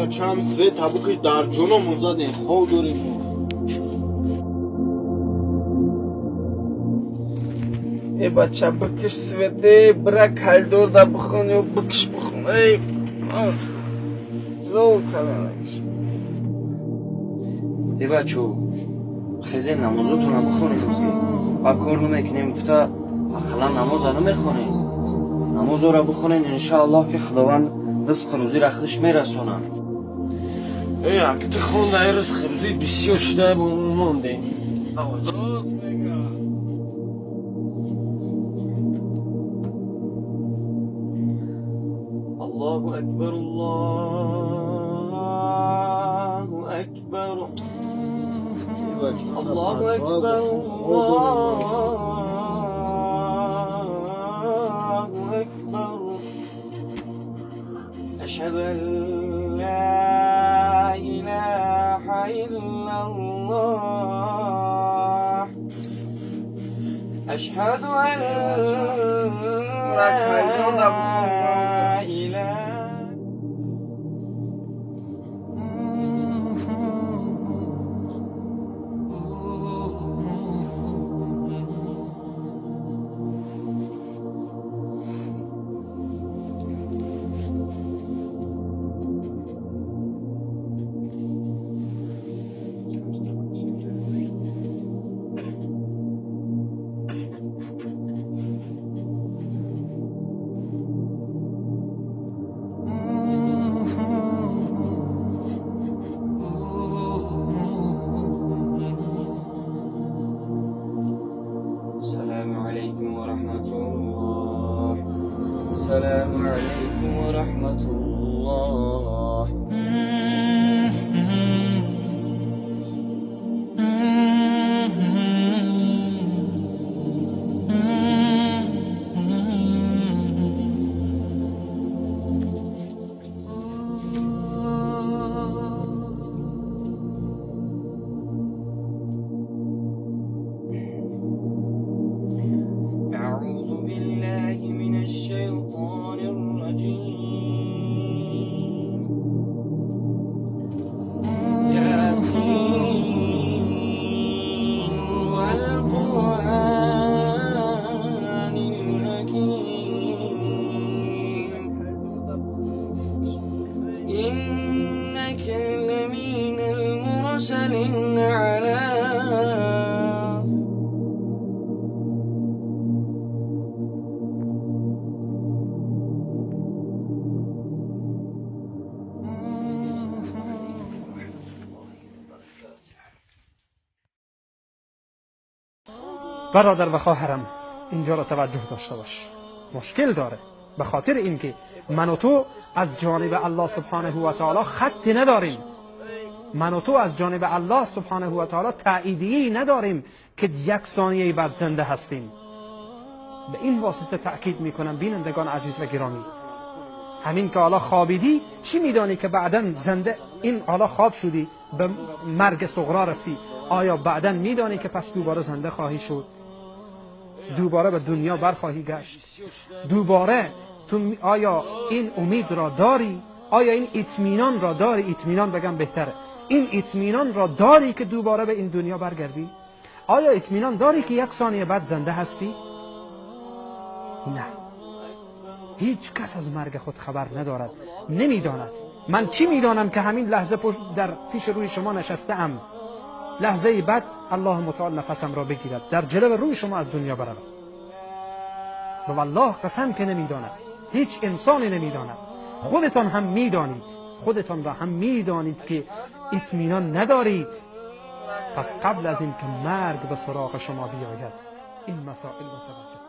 بچه‌م سوی تبوکش در جونمون زدین خواه داریم. ای بچه بکش سویده برک هل دور دا بخونی و بکش بخون. ای زول کلنش ای بچه خیزه نمازتون هم بخونید با کار نمیکنیم افتا اخلا نماز رو میخونید نماز رو بخونید انشاءالله که خداوند رزق روزی رختش میرسونن. ای اکت خونده ای رزق روزی بسیار شده بمون مونده. درست میگه. الله اکبر الله اکبر الله اکبر الله اکبر اشهد ان لا اله الا الله اشهد ان لا اله السلام عليكم ورحمة الله. إنك لمن المرسلين على برادر و خواهرم اینجا را توجه داشته باش. مشکل داره به خاطر اینکه من و تو از جانب الله سبحانه و تعالی خطی نداریم. من و تو از جانب الله سبحانه و تعالی تأییدیه‌ای نداریم که یک ثانیه بعد زنده هستیم. به این واسطه تأکید میکنم بینندگان عزیز و گرامی، همین که حالا خوابیدی چی میدانی که بعداً زنده این حالا خواب شدی به مرگ صغرا رفتی، آیا بعداً میدانی که پس دوباره زنده خواهی شد؟ دوباره به دنیا برخواهی گشت؟ دوباره تو آیا این امید را داری؟ آیا این اطمینان را داری؟ اطمینان بگم بهتره، این اطمینان را داری که دوباره به این دنیا برگردی؟ آیا اطمینان داری که یک ثانیه بعد زنده هستی؟ نه، هیچ کس از مرگ خود خبر ندارد، نمیداند. من چی میدانم که همین لحظه در پیش روی شما نشسته ام، لحظه بعد الله متعال نفسم را بگیرد در جلو روی شما از دنیا بروم. و والله قسم که نمیداند، هیچ انسانی نمیداند. خودتان هم میدانید، خودتان را هم میدانید که اطمینان ندارید. پس قبل از این که مرگ به سراغ شما بیاید این مسائل رو توجه